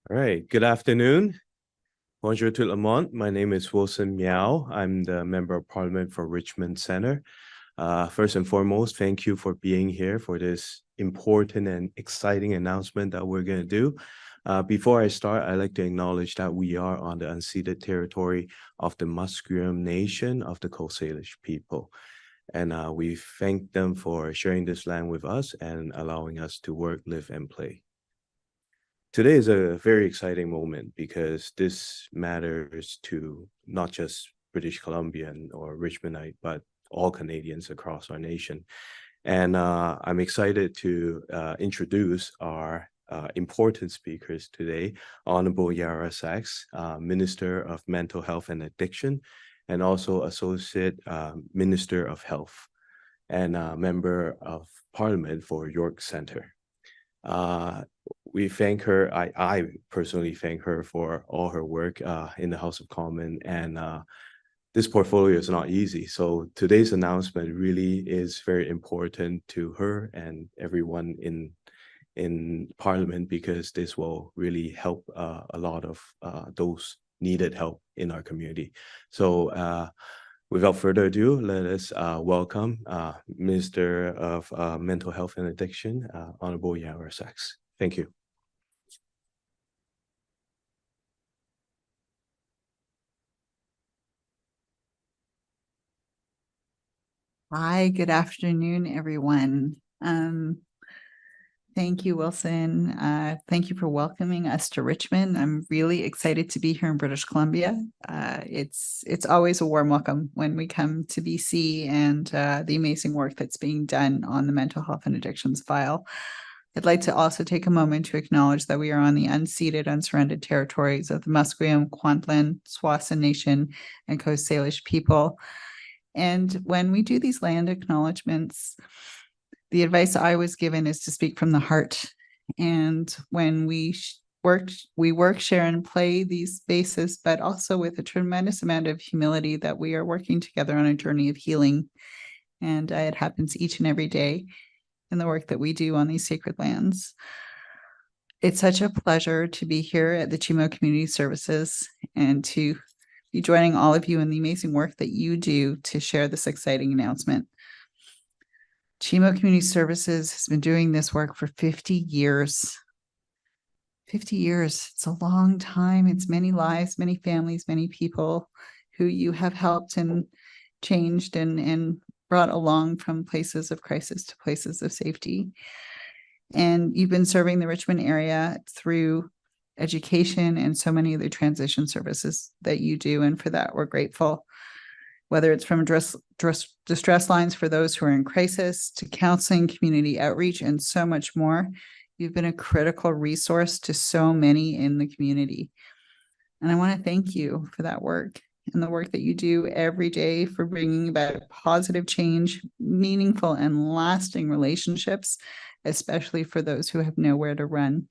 All right, good afternoon. Bonjour tout le monde. My name is Wilson Miao. I'm the Member of Parliament for Richmond Centre. First and foremost, thank you for being here for this important and exciting announcement that we're going to do. Before I start, I'd like to acknowledge that we are on the unceded territory of the Musqueam Nation of the Coast Salish people. And we thank them for sharing this land with us and allowing us to work, live, and play. Today is a very exciting moment because this matters to not just British Columbian or Richmondite, but all Canadians across our nation. And I'm excited to introduce our important speakers today, Honorable Yara Sachs, Minister of Mental Health and Addiction, and also Associate Minister of Health and Member of Parliament for York Centre. We thank her. I personally thank her for all her work in the House of Commons, and this portfolio is not easy. So today's announcement really is very important to her and everyone in Parliament, because this will really help a lot of those needed help in our community. So without further ado, let us welcome Minister of Mental Health and Addiction, Honorable Yara Sachs. Thank you. Hi, good afternoon, everyone. Thank you, Wilson. Thank you for welcoming us to Richmond. I'm really excited to be here in British Columbia. It's always a warm welcome when we come to BC and the amazing work that's being done on the mental health and addictions file. I'd like to also take a moment to acknowledge that we are on the unceded, unsurrendered territories of the Musqueam, Kwantlen, Tsawwassen Nation, and Coast Salish people. And when we do these land acknowledgements, the advice I was given is to speak from the heart. And when we work, share, and play these spaces, but also with a tremendous amount of humility that we are working together on a journey of healing. And it happens each and every day in the work that we do on these sacred lands. It's such a pleasure to be here at the Chimo Community Services and to be joining all of you in the amazing work that you do to share this exciting announcement. Chimo Community Services has been doing this work for 50 years. 50 years, it's a long time. It's many lives, many families, many people who you have helped and changed and brought along from places of crisis to places of safety. And you've been serving the Richmond area through education and so many of the transition services that you do. And for that, we're grateful. Whether it's from distress lines for those who are in crisis to counseling, community outreach, and so much more, you've been a critical resource to so many in the community. And I want to thank you for that work and the work that you do every day for bringing about positive change, meaningful and lasting relationships, especially for those who have nowhere to run.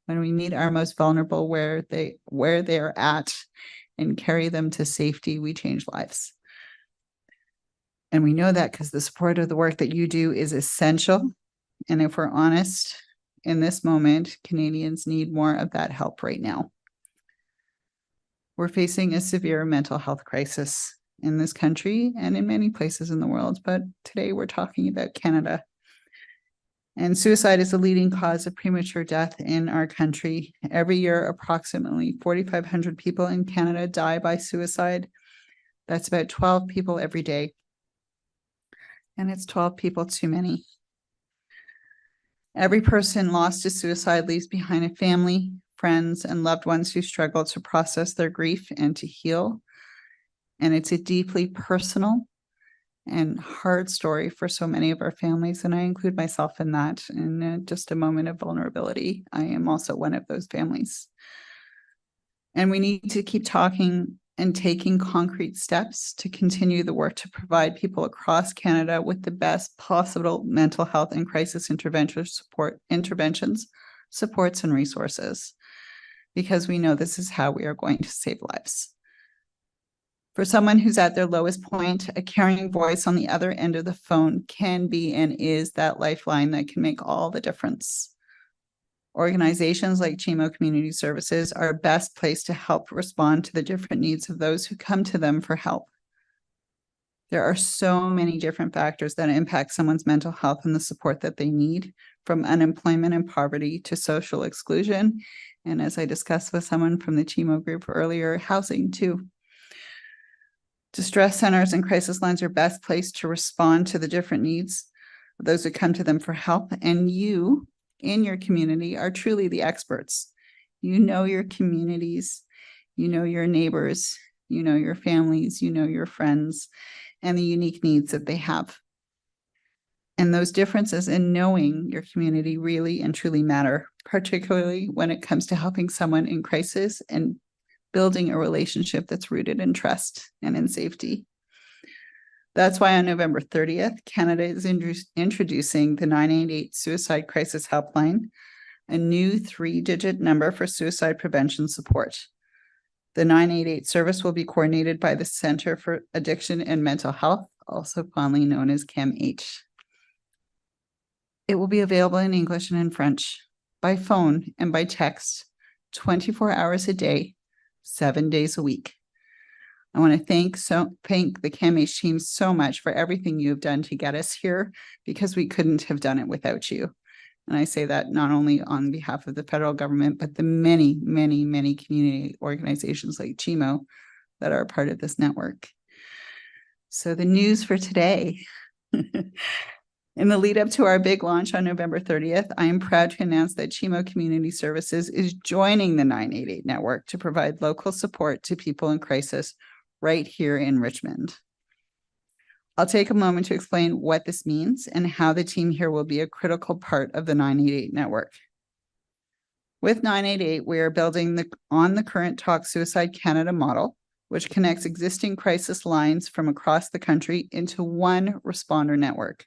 When we meet our most vulnerable where they're at and carry them to safety, we change lives. And we know that because the support of the work that you do is essential. And if we're honest, in this moment, Canadians need more of that help right now. We're facing a severe mental health crisis in this country and in many places in the world, but today we're talking about Canada. And suicide is the leading cause of premature death in our country. Every year, approximately 4,500 people in Canada die by suicide. That's about 12 people every day. And it's 12 people too many. Every person lost to suicide leaves behind a family, friends, and loved ones who struggle to process their grief and to heal. And it's a deeply personal and hard story for so many of our families, and I include myself in that. In just a moment of vulnerability, I am also one of those families. And we need to keep talking and taking concrete steps to continue the work to provide people across Canada with the best possible mental health and crisis interventions, supports, and resources, because we know this is how we are going to save lives. For someone who's at their lowest point, a caring voice on the other end of the phone can be and is that lifeline that can make all the difference. Organizations like Chimo Community Services are best placed to help respond to the different needs of those who come to them for help. There are so many different factors that impact someone's mental health and the support that they need, from unemployment and poverty to social exclusion. And as I discussed with someone from the Chimo group earlier, housing too. Distress centers and crisis lines are best placed to respond to the different needs of those who come to them for help. And you in your community are truly the experts. You know your communities, you know your neighbors, you know your families, you know your friends, and the unique needs that they have. And those differences in knowing your community really and truly matter, particularly when it comes to helping someone in crisis and building a relationship that's rooted in trust and in safety. That's why on November 30th, Canada is introducing the 988 Suicide Crisis Helpline, a new 3-digit number for suicide prevention support. The 988 service will be coordinated by the Centre for Addiction and Mental Health, also fondly known as CAMH. It will be available in English and in French, by phone and by text, 24 hours a day, 7 days a week. I want to thank the CAMH team so much for everything you have done to get us here, because we couldn't have done it without you. And I say that not only on behalf of the federal government, but the many, many, many community organizations like Chimo that are a part of this network. So the news for today. In the lead up to our big launch on November 30th, I am proud to announce that Chimo Community Services is joining the 988 network to provide local support to people in crisis right here in Richmond. I'll take a moment to explain what this means and how the team here will be a critical part of the 988 network. With 988, we are building on the current Talk Suicide Canada model, which connects existing crisis lines from across the country into one responder network.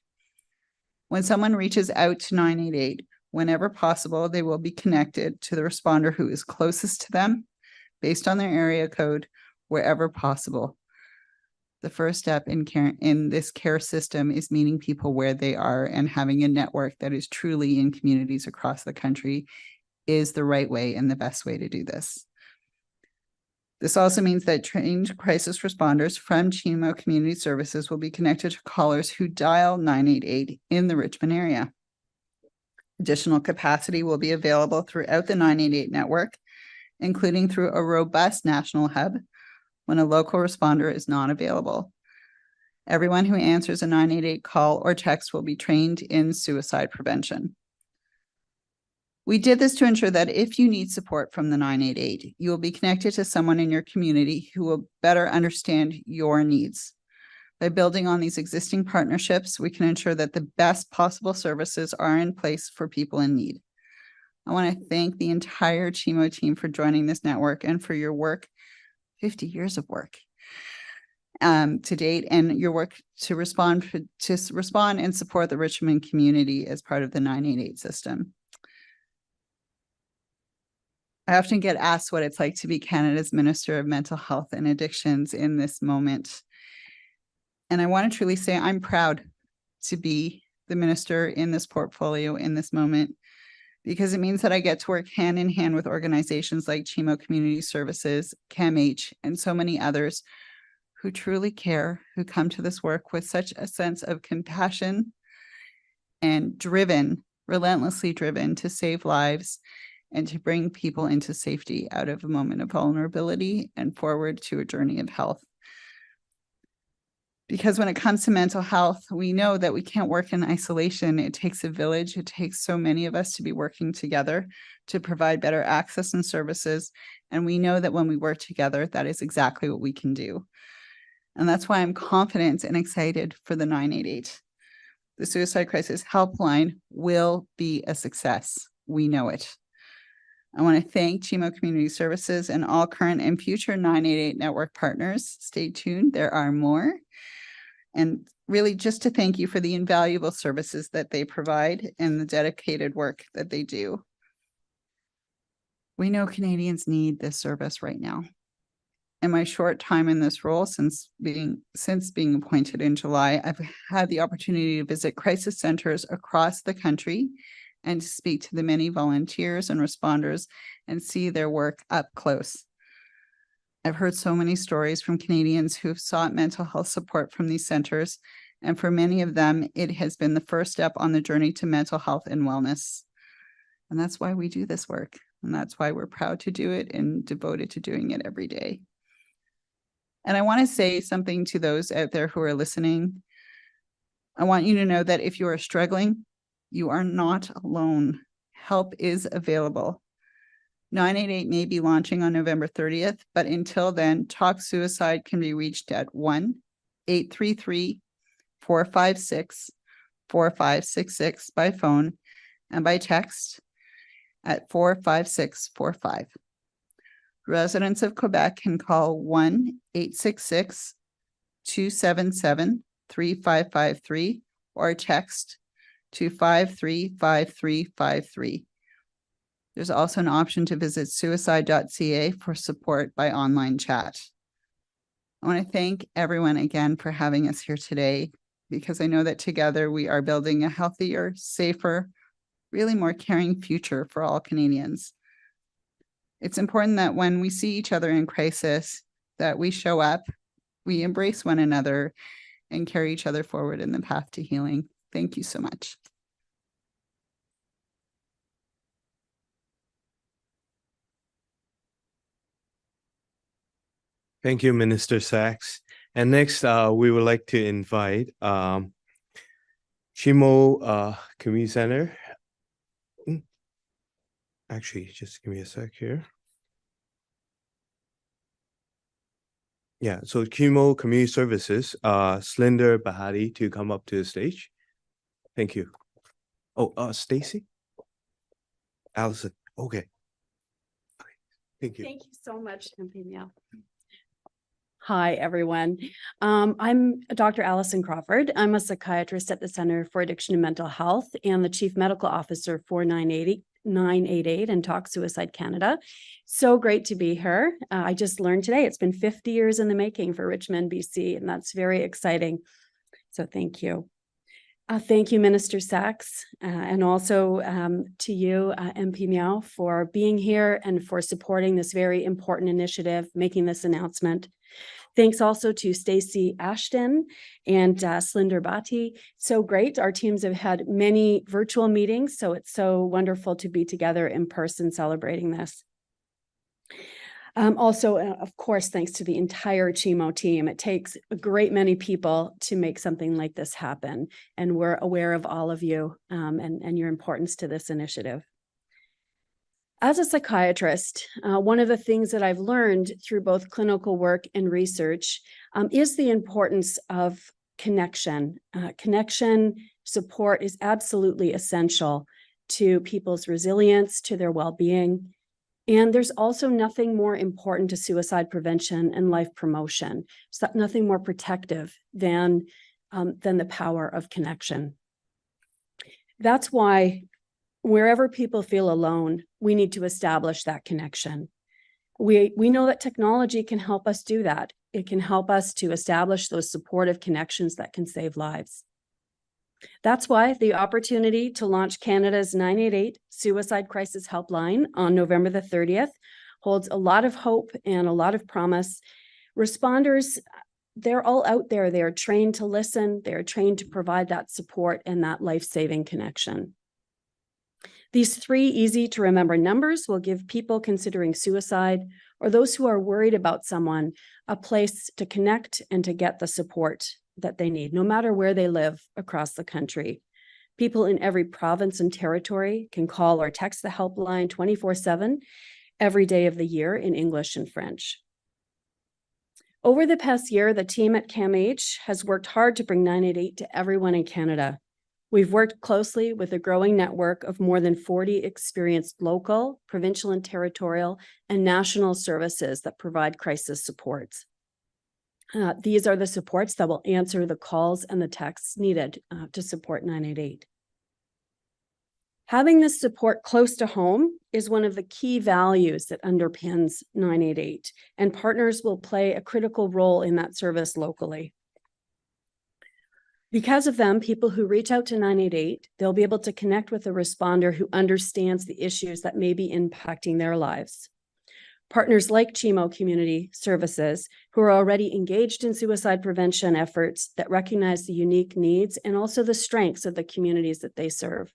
When someone reaches out to 988, whenever possible, they will be connected to the responder who is closest to them based on their area code, wherever possible. The first step in this care system is meeting people where they are, and having a network that is truly in communities across the country is the right way and the best way to do this. This also means that trained crisis responders from Chimo Community Services will be connected to callers who dial 988 in the Richmond area. Additional capacity will be available throughout the 988 network, including through a robust national hub when a local responder is not available. Everyone who answers a 988 call or text will be trained in suicide prevention. We did this to ensure that if you need support from the 988, you will be connected to someone in your community who will better understand your needs. By building on these existing partnerships, we can ensure that the best possible services are in place for people in need. I want to thank the entire Chimo team for joining this network and for your work, 50 years of work to date, and your work to respond and support the Richmond community as part of the 988 system. I often get asked what it's like to be Canada's Minister of Mental Health and Addictions in this moment. And I want to truly say I'm proud to be the minister in this portfolio in this moment, because it means that I get to work hand in hand with organizations like Chimo Community Services, CAMH, and so many others who truly care, who come to this work with such a sense of compassion and relentlessly driven to save lives and to bring people into safety out of a moment of vulnerability and forward to a journey of health. Because when it comes to mental health, we know that we can't work in isolation. It takes a village. It takes so many of us to be working together to provide better access and services. And we know that when we work together, that is exactly what we can do. And that's why I'm confident and excited for the 988. The Suicide Crisis Helpline will be a success. We know it. I want to thank Chimo Community Services and all current and future 988 network partners. Stay tuned, there are more. And really just to thank you for the invaluable services that they provide and the dedicated work that they do. We know Canadians need this service right now. In my short time in this role, since being appointed in July, I've had the opportunity to visit crisis centers across the country and to speak to the many volunteers and responders and see their work up close. I've heard so many stories from Canadians who have sought mental health support from these centers, and for many of them, it has been the first step on the journey to mental health and wellness. And that's why we do this work, and that's why we're proud to do it and devoted to doing it every day. And I want to say something to those out there who are listening. I want you to know that if you are struggling, you are not alone. Help is available. 988 may be launching on November 30th, but until then, Talk Suicide can be reached at 1-833-456-4566 by phone and by text at 45645. Residents of Quebec can call 1-866-277-3553 or text to 535353. There's also an option to visit suicide.ca for support by online chat. I want to thank everyone again for having us here today, because I know that together we are building a healthier, safer, really more caring future for all Canadians. It's important that when we see each other in crisis, that we show up, we embrace one another, and carry each other forward in the path to healing. Thank you so much. Thank you, Minister Sachs. And next, we would like to invite Chimo Community Centre. Actually, just give me a sec here. Yeah, so Chimo Community Services, Slinder Bhatti to come up to the stage. Thank you. Oh, Stacy? Allison, okay. Thank you. Thank you so much, MP Miao. Hi, everyone. I'm Dr. Allison Crawford. I'm a psychiatrist at the Centre for Addiction and Mental Health and the Chief Medical Officer for 988 and Talk Suicide Canada. So great to be here. I just learned today it's been 50 years in the making for Richmond, BC, and that's very exciting. So thank you. Thank you, Minister Sachs, and also to you, MP Miao, for being here and for supporting this very important initiative, making this announcement. Thanks also to Stacy Ashton and Slinder Bhatti. So great. Our teams have had many virtual meetings, so it's so wonderful to be together in person celebrating this. Also, of course, thanks to the entire Chimo team. It takes a great many people to make something like this happen, and we're aware of all of you and your importance to this initiative. As a psychiatrist, one of the things that I've learned through both clinical work and research is the importance of connection. Connection support is absolutely essential to people's resilience, to their well-being. And there's also nothing more important to suicide prevention and life promotion. So nothing more protective than the power of connection. That's why wherever people feel alone, we need to establish that connection. We know that technology can help us do that. It can help us to establish those supportive connections that can save lives. That's why the opportunity to launch Canada's 988 Suicide Crisis Helpline on November the 30th holds a lot of hope and a lot of promise. Responders, they're all out there. They're trained to listen. They're trained to provide that support and that life-saving connection. These 3 easy-to-remember numbers will give people considering suicide or those who are worried about someone a place to connect and to get the support that they need, no matter where they live across the country. People in every province and territory can call or text the helpline 24/7 every day of the year in English and French. Over the past year, the team at CAMH has worked hard to bring 988 to everyone in Canada. We've worked closely with a growing network of more than 40 experienced local, provincial and territorial, and national services that provide crisis supports. These are the supports that will answer the calls and the texts needed to support 988. Having this support close to home is one of the key values that underpins 988, and partners will play a critical role in that service locally. Because of them, people who reach out to 988, they'll be able to connect with a responder who understands the issues that may be impacting their lives. Partners like Chimo Community Services, who are already engaged in suicide prevention efforts that recognize the unique needs and also the strengths of the communities that they serve.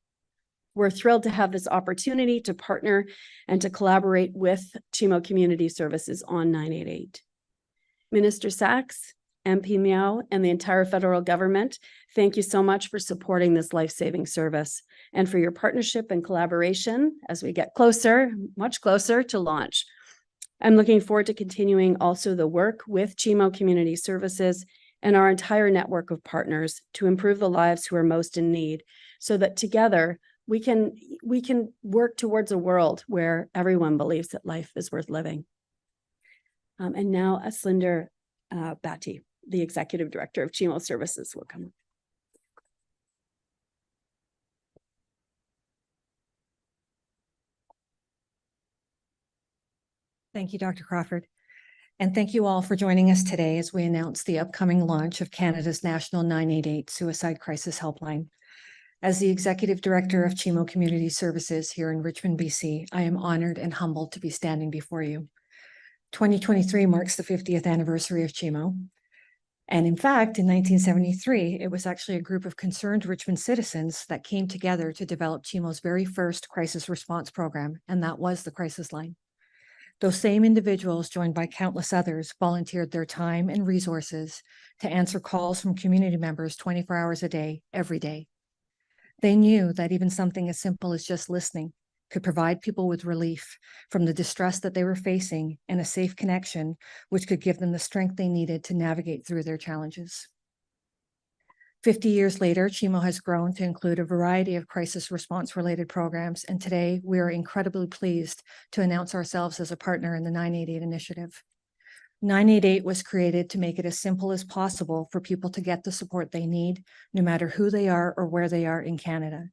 We're thrilled to have this opportunity to partner and to collaborate with Chimo Community Services on 988. Minister Sachs, MP Miao, and the entire federal government, thank you so much for supporting this life-saving service and for your partnership and collaboration as we get closer, much closer to launch. I'm looking forward to continuing also the work with Chimo Community Services and our entire network of partners to improve the lives who are most in need, so that together we can work towards a world where everyone believes that life is worth living. And now Slinder Bhatti, the Executive Director of Chimo Services, will come. Thank you, Dr. Crawford. And thank you all for joining us today as we announce the upcoming launch of Canada's National 988 Suicide Crisis Helpline. As the Executive Director of Chimo Community Services here in Richmond, BC, I am honored and humbled to be standing before you. 2023 marks the 50th anniversary of Chimo. And in fact, in 1973, it was actually a group of concerned Richmond citizens that came together to develop Chimo's very first crisis response program, and that was the Crisis Line. Those same individuals, joined by countless others, volunteered their time and resources to answer calls from community members 24 hours a day, every day. They knew that even something as simple as just listening could provide people with relief from the distress that they were facing and a safe connection, which could give them the strength they needed to navigate through their challenges. 50 years later, Chimo has grown to include a variety of crisis response related programs, and today we are incredibly pleased to announce ourselves as a partner in the 988 initiative. 988 was created to make it as simple as possible for people to get the support they need, no matter who they are or where they are in Canada.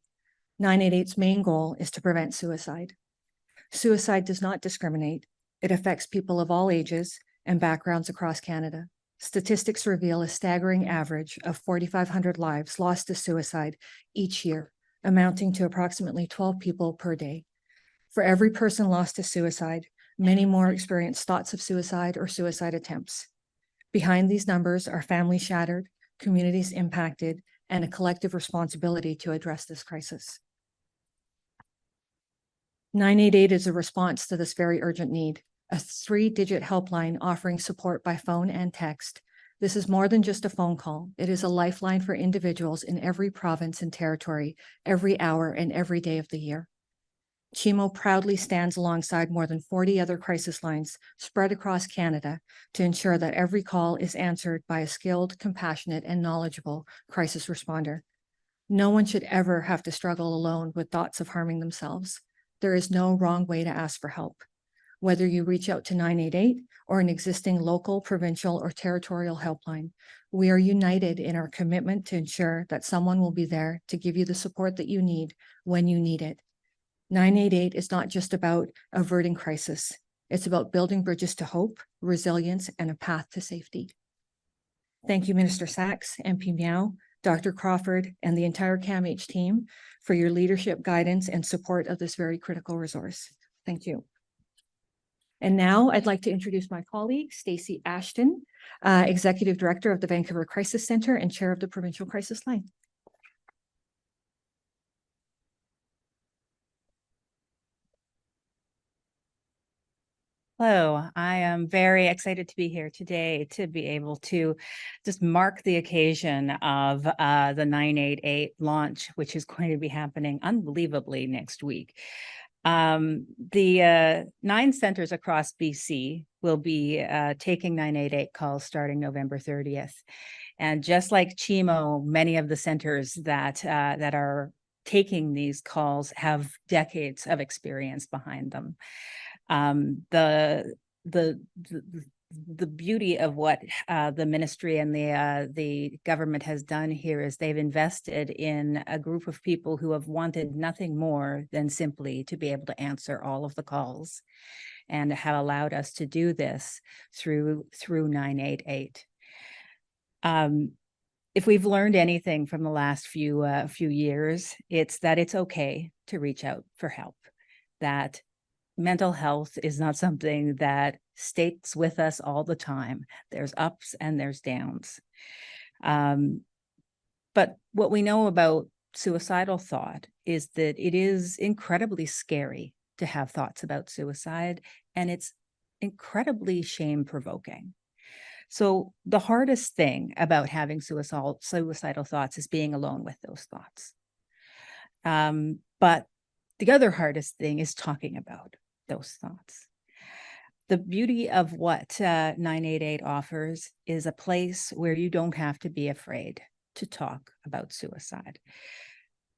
988's main goal is to prevent suicide. Suicide does not discriminate. It affects people of all ages and backgrounds across Canada. Statistics reveal a staggering average of 4,500 lives lost to suicide each year, amounting to approximately 12 people per day. For every person lost to suicide, many more experience thoughts of suicide or suicide attempts. Behind these numbers are families shattered, communities impacted, and a collective responsibility to address this crisis. 988 is a response to this very urgent need, a 3-digit helpline offering support by phone and text. This is more than just a phone call. It is a lifeline for individuals in every province and territory, every hour and every day of the year. Chimo proudly stands alongside more than 40 other crisis lines spread across Canada to ensure that every call is answered by a skilled, compassionate, and knowledgeable crisis responder. No one should ever have to struggle alone with thoughts of harming themselves. There is no wrong way to ask for help. Whether you reach out to 988 or an existing local, provincial, or territorial helpline, we are united in our commitment to ensure that someone will be there to give you the support that you need when you need it. 988 is not just about averting crisis. It's about building bridges to hope, resilience, and a path to safety. Thank you, Minister Sachs, MP Miao, Dr. Crawford, and the entire CAMH team for your leadership, guidance, and support of this very critical resource. Thank you. And now I'd like to introduce my colleague, Stacy Ashton, Executive Director of the Vancouver Crisis Centre and Chair of the Provincial Crisis Line. Hello, I am very excited to be here today to be able to just mark the occasion of the 988 launch, which is going to be happening unbelievably next week. The 9 centers across BC will be taking 988 calls starting November 30th. And just like Chimo, many of the centers that are taking these calls have decades of experience behind them. The beauty of what the ministry and the government has done here is they've invested in a group of people who have wanted nothing more than simply to be able to answer all of the calls, and have allowed us to do this through 988. if we've learned anything from the last few years, it's that it's okay to reach out for help, that mental health is not something that stays with us all the time. There's ups and there's downs. But what we know about suicidal thought is that it is incredibly scary to have thoughts about suicide, and it's incredibly shame-provoking. So the hardest thing about having suicidal thoughts is being alone with those thoughts. But the other hardest thing is talking about those thoughts. The beauty of what 988 offers is a place where you don't have to be afraid to talk about suicide.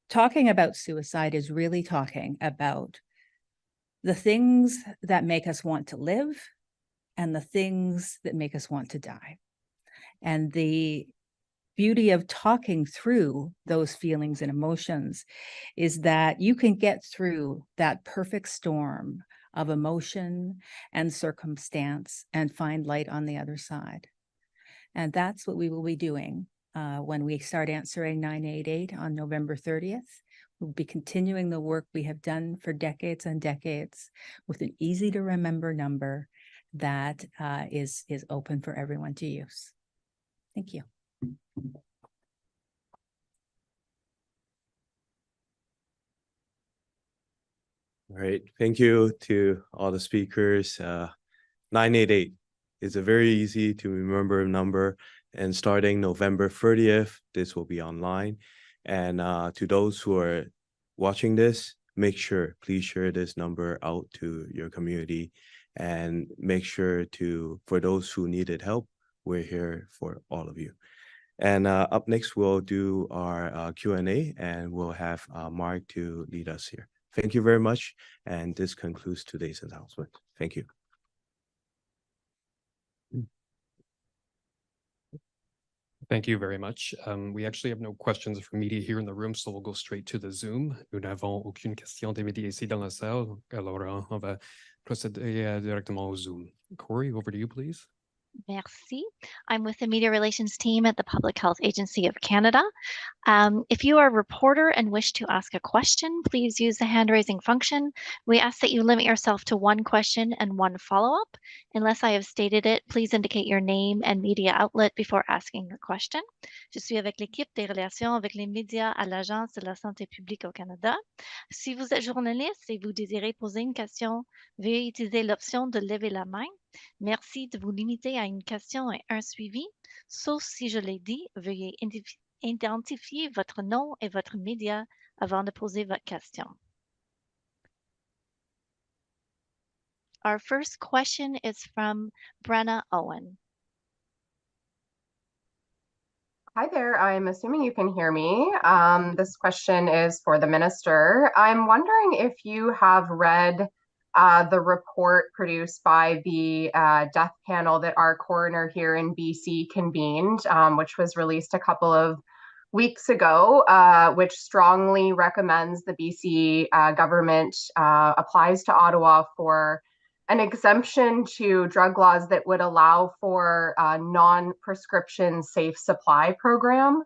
Talking about suicide is really talking about the things that make us want to live and the things that make us want to die. And the beauty of talking through those feelings and emotions is that you can get through that perfect storm of emotion and circumstance and find light on the other side. And that's what we will be doing when we start answering 988 on November 30th. We'll be continuing the work we have done for decades and decades with an easy to remember number that is open for everyone to use. Thank you. All right. Thank you to all the speakers. 988 is a very easy to remember number, and starting November 30th, this will be online. And to those who are watching this, please share this number out to your community, and make sure for those who needed help, we're here for all of you. And up next, we'll do our Q&A, and we'll have Mark to lead us here. Thank you very much. And this concludes today's announcement. Thank you. Thank you very much. We actually have no questions from media here in the room, so we'll go straight to the Zoom. Nous n'avons aucune question des médias ici dans la salle. Alors, on va procéder directement au Zoom. Corey, over to you, please. Merci. I'm with the Media Relations team at the Public Health Agency of Canada. If you are a reporter and wish to ask a question, please use the hand raising function. We ask that you limit yourself to one question and one follow-up. Unless I have stated it, please indicate your name and media outlet before asking your question. Je suis avec l'équipe des relations avec les médias à l'Agence de la santé publique au Canada. Si vous êtes journaliste et vous désirez poser une question, veuillez utiliser l'option de lever la main. Merci de vous limiter à une question et un suivi. Sauf si je l'ai dit, veuillez identifier votre nom et votre média avant de poser votre question. Our first question is from Brenna Owen. Hi there, I'm assuming you can hear me. This question is for the minister. I'm wondering if you have read the report produced by the death panel that our coroner here in BC convened, which was released a couple of weeks ago, which strongly recommends the BC government applies to Ottawa for an exemption to drug laws that would allow for a non-prescription safe supply program.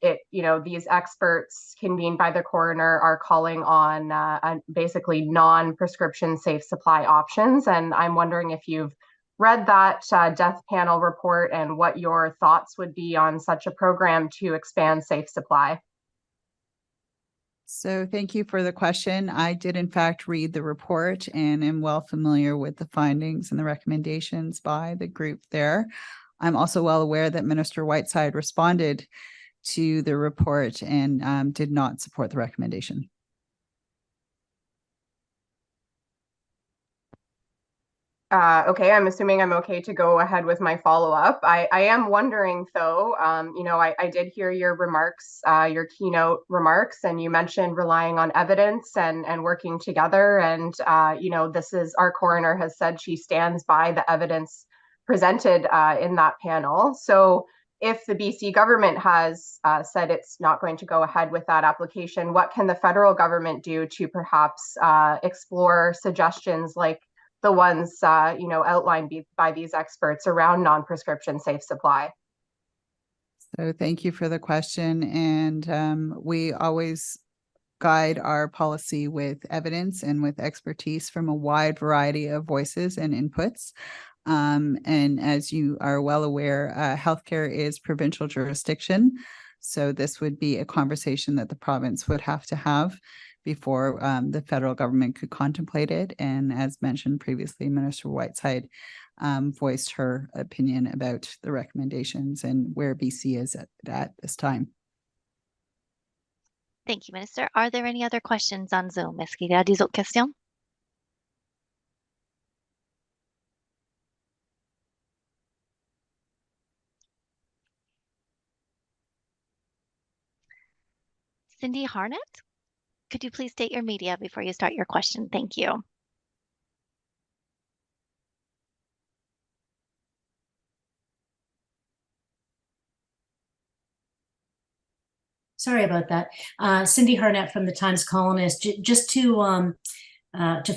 These experts convened by the coroner are calling on basically non-prescription safe supply options. And I'm wondering if you've read that death panel report and what your thoughts would be on such a program to expand safe supply. So thank you for the question. I did in fact read the report and am well familiar with the findings and the recommendations by the group there. I'm also well aware that Minister Whiteside responded to the report and did not support the recommendation. Okay, I'm assuming I'm okay to go ahead with my follow-up. I am wondering though, I did hear your remarks, your keynote remarks, and you mentioned relying on evidence and working together. And, this is, our coroner has said she stands by the evidence presented in that panel. So if the BC government has said it's not going to go ahead with that application, what can the federal government do to perhaps explore suggestions like the ones outlined by these experts around non-prescription safe supply? So thank you for the question. And we always guide our policy with evidence and with expertise from a wide variety of voices and inputs. And as you are well aware, healthcare is provincial jurisdiction. So this would be a conversation that the province would have to have before the federal government could contemplate it. And as mentioned previously, Minister Whiteside voiced her opinion about the recommendations and where BC is at this time. Thank you, Minister. Are there any other questions on Zoom? Est-ce qu'il y a des autres questions? Cindy Harnett, could you please state your media before you start your question? Thank you. Sorry about that. Cindy Harnett from the Times Colonist. Just to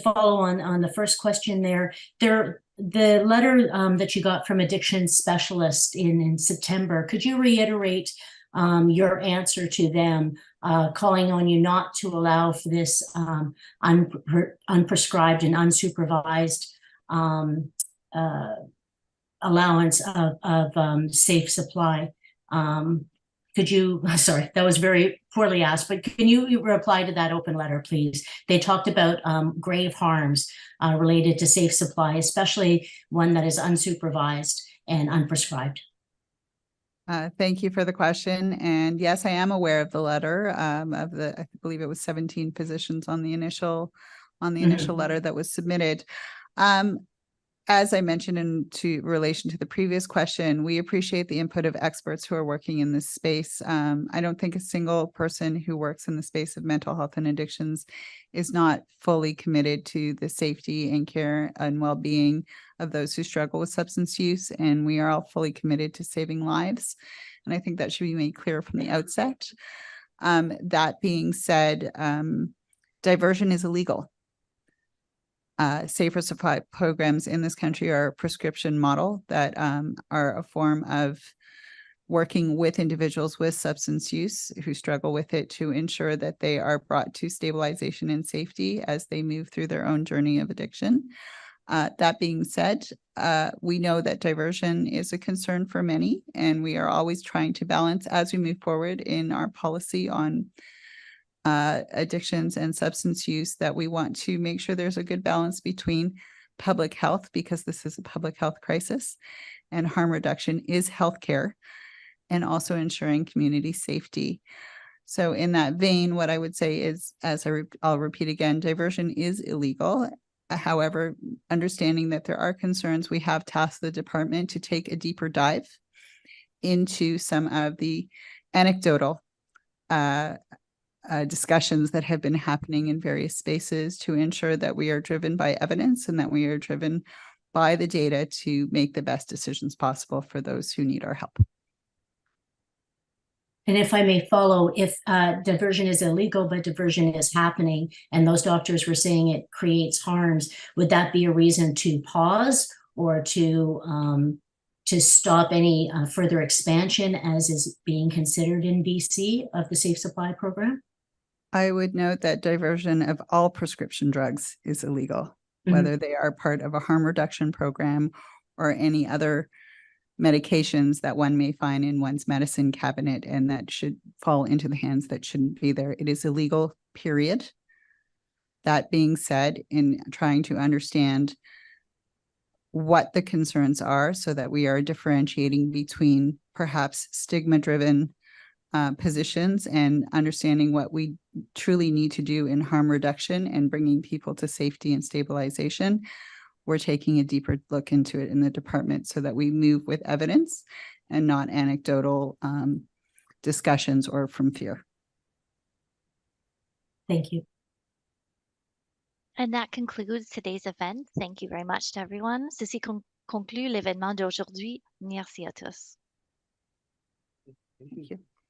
follow on the first question there, the letter that you got from addiction specialist in September, could you reiterate your answer to them, calling on you not to allow for this unprescribed and unsupervised allowance of safe supply? Could you, sorry, that was very poorly asked, but can you reply to that open letter, please? They talked about grave harms related to safe supply, especially one that is unsupervised and unprescribed. Thank you for the question. And yes, I am aware of the letter of the, I believe it was 17 positions on the initial letter that was submitted. As I mentioned in relation to the previous question, we appreciate the input of experts who are working in this space. I don't think a single person who works in the space of mental health and addictions is not fully committed to the safety and care and well-being of those who struggle with substance use, and we are all fully committed to saving lives. And I think that should be made clear from the outset. That being said, diversion is illegal. Safer supply programs in this country are a prescription model that are a form of working with individuals with substance use who struggle with it to ensure that they are brought to stabilization and safety as they move through their own journey of addiction. That being said, we know that diversion is a concern for many, and we are always trying to balance as we move forward in our policy on addictions and substance use, that we want to make sure there's a good balance between public health, because this is a public health crisis, and harm reduction is healthcare, and also ensuring community safety. So in that vein, what I would say is, I'll repeat again, diversion is illegal. However, understanding that there are concerns, we have tasked the department to take a deeper dive into some of the anecdotal discussions that have been happening in various spaces to ensure that we are driven by evidence and that we are driven by the data to make the best decisions possible for those who need our help. And if I may follow, if diversion is illegal, but diversion is happening, and those doctors were saying it creates harms, would that be a reason to pause or to stop any further expansion as is being considered in BC of the Safe Supply program? I would note that diversion of all prescription drugs is illegal, whether they are part of a harm reduction program or any other medications that one may find in one's medicine cabinet and that should fall into the hands that shouldn't be there. It is illegal, period. That being said, in trying to understand what the concerns are so that we are differentiating between perhaps stigma-driven positions and understanding what we truly need to do in harm reduction and bringing people to safety and stabilization, we're taking a deeper look into it in the department so that we move with evidence and not anecdotal discussions or from fear. Thank you. And that concludes today's event. Thank you very much to everyone. Ceci conclut l'événement d'aujourd'hui. Merci à tous. Thank you.